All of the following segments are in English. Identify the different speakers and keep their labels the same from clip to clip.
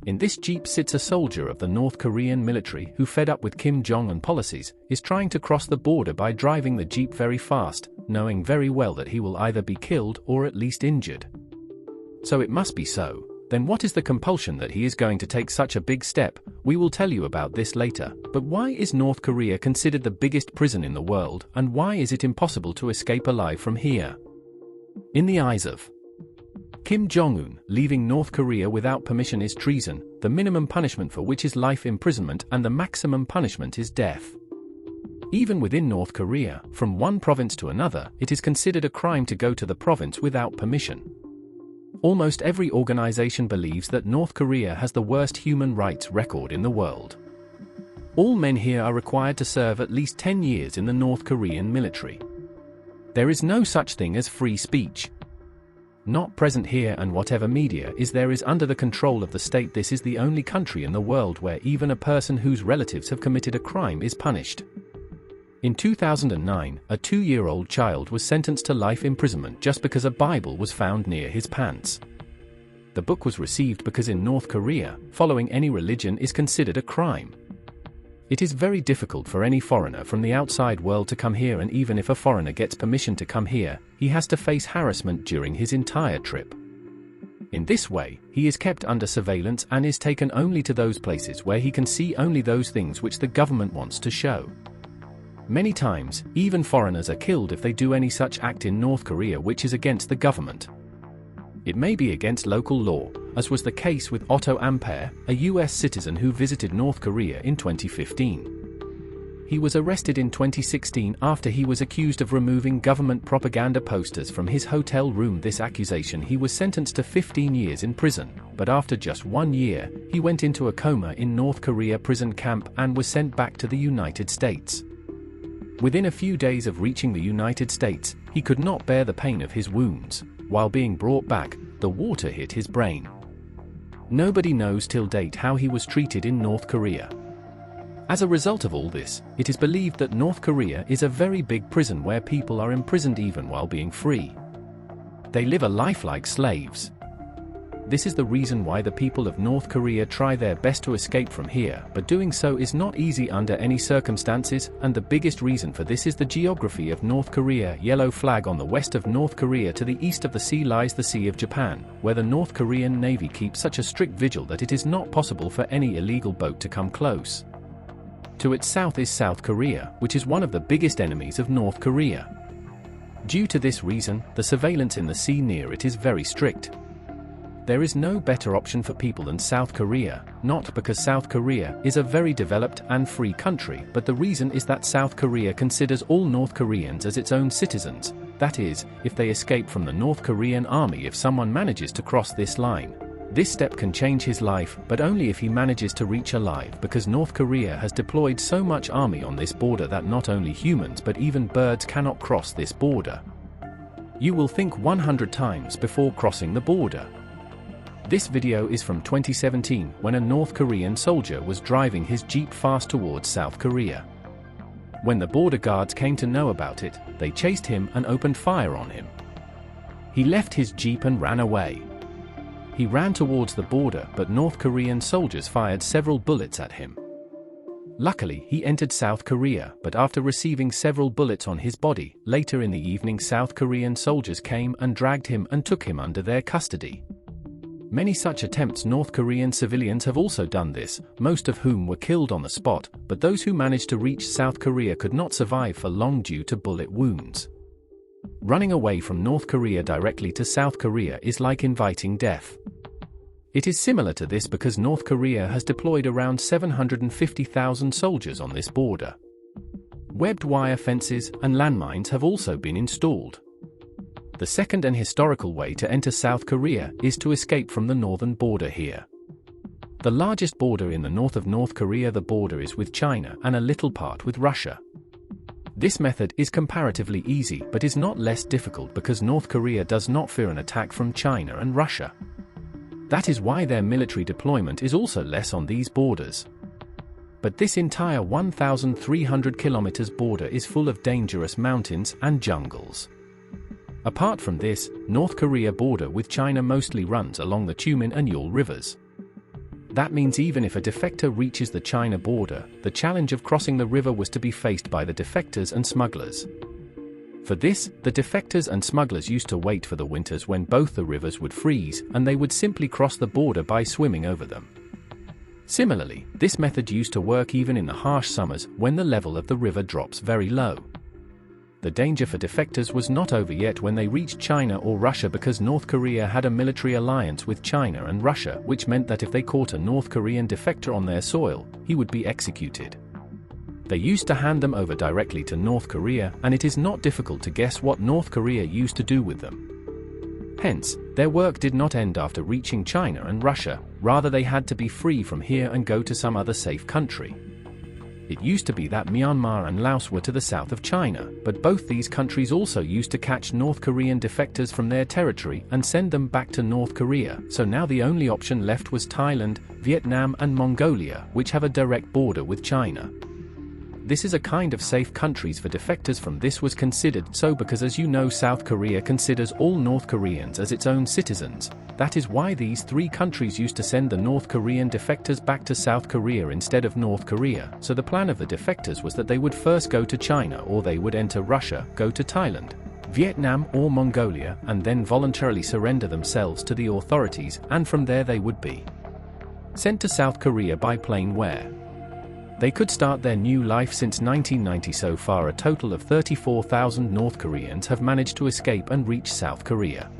Speaker 1: In this jeep sits a soldier of the North Korean military who, fed up with Kim Jong-un policies, is trying to cross the border by driving the jeep very fast, knowing very well that he will either be killed or at least injured. So it must be so. Then what is the compulsion that he is going to take such a big step? We will tell you about this later. But why is North Korea considered the biggest prison in the world, and why is it impossible to escape alive from here? In the eyes of Kim Jong-un, leaving North Korea without permission is treason, the minimum punishment for which is life imprisonment and the maximum punishment is death. Even within North Korea, from one province to another, it is considered a crime to go to the province without permission. Almost every organization believes that North Korea has the worst human rights record in the world. All men here are required to serve at least 10 years in the North Korean military. There is no such thing as free speech. Not present here, and whatever media is there is under the control of the state. This is the only country in the world where even a person whose relatives have committed a crime is punished. In 2009, a 2-year-old child was sentenced to life imprisonment just because a Bible was found near his pants. The book was received because in North Korea, following any religion is considered a crime. It is very difficult for any foreigner from the outside world to come here, and even if a foreigner gets permission to come here, he has to face harassment during his entire trip. In this way, he is kept under surveillance and is taken only to those places where he can see only those things which the government wants to show. Many times, even foreigners are killed if they do any such act in North Korea which is against the government. It may be against local law, as was the case with Otto Ampere, a US citizen who visited North Korea in 2015. He was arrested in 2016 after he was accused of removing government propaganda posters from his hotel room. This accusation, he was sentenced to 15 years in prison, but after just 1 year, he went into a coma in North Korea prison camp and was sent back to the United States. Within a few days of reaching the United States, he could not bear the pain of his wounds. While being brought back, the water hit his brain. Nobody knows till date how he was treated in North Korea. As a result of all this, it is believed that North Korea is a very big prison where people are imprisoned even while being free. They live a life like slaves. This is the reason why the people of North Korea try their best to escape from here, but doing so is not easy under any circumstances, and the biggest reason for this is the geography of North Korea. Yellow flag on the west of North Korea. To the east of the sea lies the Sea of Japan, where the North Korean Navy keeps such a strict vigil that it is not possible for any illegal boat to come close. To its south is South Korea, which is one of the biggest enemies of North Korea. Due to this reason, the surveillance in the sea near it is very strict. There is no better option for people than South Korea, not because South Korea is a very developed and free country, but the reason is that South Korea considers all North Koreans as its own citizens. That is, if they escape from the North Korean army, if someone manages to cross this line, this step can change his life, but only if he manages to reach alive, because North Korea has deployed so much army on this border that not only humans but even birds cannot cross this border. You will think 100 times before crossing the border. This video is from 2017, when a North Korean soldier was driving his jeep fast towards South Korea. When the border guards came to know about it, they chased him and opened fire on him. He left his jeep and ran away. He ran towards the border, but North Korean soldiers fired several bullets at him. Luckily, he entered South Korea, but after receiving several bullets on his body, later in the evening South Korean soldiers came and dragged him and took him under their custody. Many such attempts North Korean civilians have also done this, most of whom were killed on the spot, but those who managed to reach South Korea could not survive for long due to bullet wounds. Running away from North Korea directly to South Korea is like inviting death. It is similar to this because North Korea has deployed around 750,000 soldiers on this border. Webbed wire fences and landmines have also been installed. The second and historical way to enter South Korea is to escape from the northern border here. The largest border in the north of North Korea, the border is with China and a little part with Russia. This method is comparatively easy but is not less difficult because North Korea does not fear an attack from China and Russia. That is why their military deployment is also less on these borders. But this entire 1,300 kilometers border is full of dangerous mountains and jungles. Apart from this, North Korea border with China mostly runs along the Tumen and Yul rivers. That means even if a defector reaches the China border, the challenge of crossing the river was to be faced by the defectors and smugglers. For this, the defectors and smugglers used to wait for the winters when both the rivers would freeze, and they would simply cross the border by swimming over them. Similarly, this method used to work even in the harsh summers when the level of the river drops very low. The danger for defectors was not over yet when they reached China or Russia, because North Korea had a military alliance with China and Russia, which meant that if they caught a North Korean defector on their soil, he would be executed. They used to hand them over directly to North Korea, and it is not difficult to guess what North Korea used to do with them. Hence, their work did not end after reaching China and Russia, rather they had to be free from here and go to some other safe country. It used to be that Myanmar and Laos were to the south of China, but both these countries also used to catch North Korean defectors from their territory and send them back to North Korea, so now the only option left was Thailand, Vietnam and Mongolia, which have a direct border with China. This is a kind of safe countries for defectors from. This was considered so because, as you know, South Korea considers all North Koreans as its own citizens. That is why these three countries used to send the North Korean defectors back to South Korea instead of North Korea. So the plan of the defectors was that they would first go to China, or they would enter Russia, go to Thailand, Vietnam or Mongolia, and then voluntarily surrender themselves to the authorities, and from there they would be sent to South Korea by plane, where they could start their new life. Since 1990 so far, a total of 34,000 North Koreans have managed to escape and reach South Korea.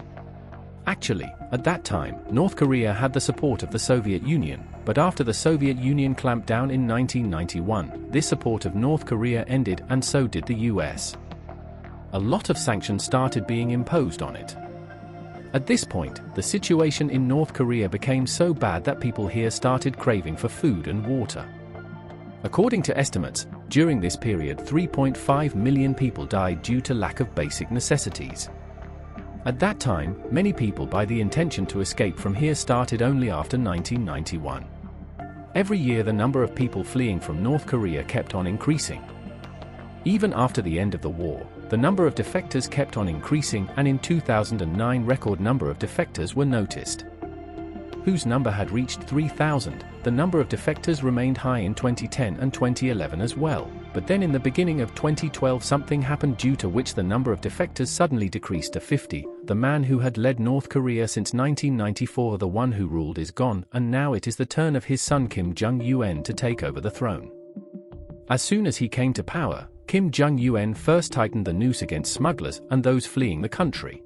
Speaker 1: Actually, at that time, North Korea had the support of the Soviet Union, but after the Soviet Union clamped down in 1991, this support of North Korea ended, and so did the US. A lot of sanctions started being imposed on it. At this point, the situation in North Korea became so bad that people here started craving for food and water. According to estimates, during this period 3.5 million people died due to lack of basic necessities. At that time, many people by the intention to escape from here started only after 1991. Every year the number of people fleeing from North Korea kept on increasing. Even after the end of the war, the number of defectors kept on increasing, and in 2009 record number of defectors were noticed, whose number had reached 3,000. The number of defectors remained high in 2010 and 2011 as well, but then in the beginning of 2012 something happened due to which the number of defectors suddenly decreased to 50. The man who had led North Korea since 1994, the one who ruled, is gone, and now it is the turn of his son Kim Jong-un to take over the throne. As soon as he came to power, Kim Jong-un first tightened the noose against smugglers and those fleeing the country.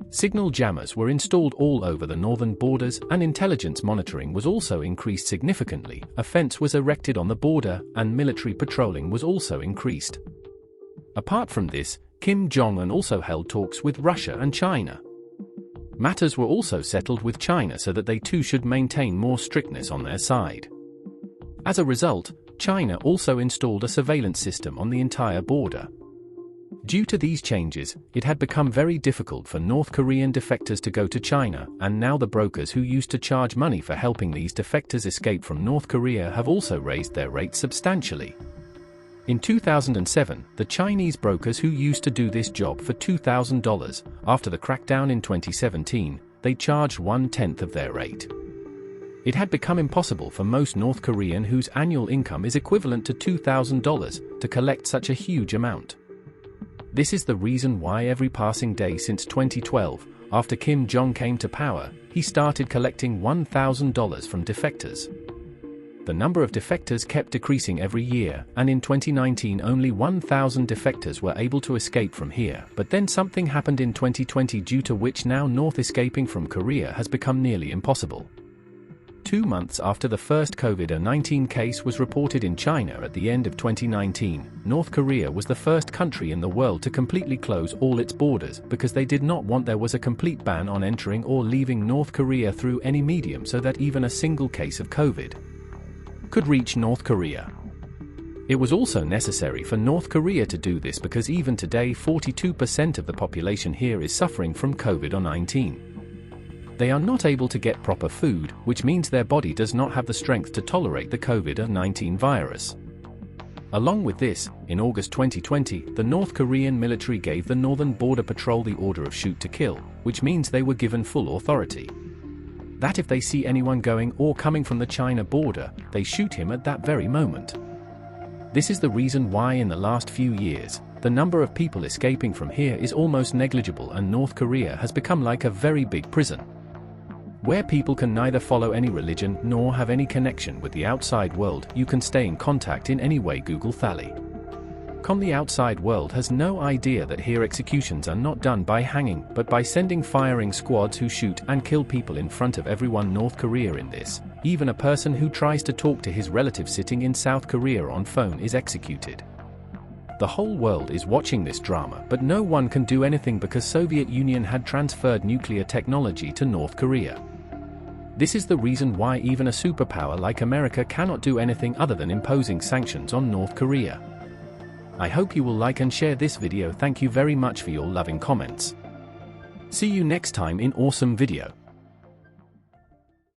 Speaker 1: Signal jammers were installed all over the northern borders, and intelligence monitoring was also increased significantly. A fence was erected on the border, and military patrolling was also increased. Apart from this, Kim Jong-un also held talks with Russia and China. Matters were also settled with China so that they too should maintain more strictness on their side. As a result, China also installed a surveillance system on the entire border. Due to these changes, it had become very difficult for North Korean defectors to go to China, and now the brokers who used to charge money for helping these defectors escape from North Korea have also raised their rates substantially. In 2007, the Chinese brokers who used to do this job for $2,000, after the crackdown in 2017, they charged 1/10 of their rate. It had become impossible for most North Korean whose annual income is equivalent to $2,000 to collect such a huge amount. This is the reason why every passing day since 2012, after Kim Jong came to power, he started collecting $1,000 from defectors. The number of defectors kept decreasing every year, and in 2019 only 1,000 defectors were able to escape from here. But then something happened in 2020 due to which now North escaping from Korea has become nearly impossible. 2 months after the first COVID-19 case was reported in China at the end of 2019, North Korea was the first country in the world to completely close all its borders because they did not want there was a complete ban on entering or leaving North Korea through any medium, so that even a single case of COVID could reach North Korea. It was also necessary for North Korea to do this because even today 42% of the population here is suffering from COVID-19. They are not able to get proper food, which means their body does not have the strength to tolerate the COVID-19 virus. Along with this, in August 2020, the North Korean military gave the Northern Border Patrol the order of shoot to kill, which means they were given full authority. that if they see anyone going or coming from the China border, they shoot him at that very moment. This is the reason why in the last few years, the number of people escaping from here is almost negligible, and North Korea has become like a very big prison, where people can neither follow any religion nor have any connection with the outside world. You can stay in contact in any way. Google Thali. The outside world has no idea that here executions are not done by hanging, but by sending firing squads who shoot and kill people in front of everyone. North Korea in this, even a person who tries to talk to his relative sitting in South Korea on phone is executed. The whole world is watching this drama, but no one can do anything because Soviet Union had transferred nuclear technology to North Korea. This is the reason why even a superpower like America cannot do anything other than imposing sanctions on North Korea. I hope you will like and share this video. Thank you very much for your loving comments. See you next time in awesome video.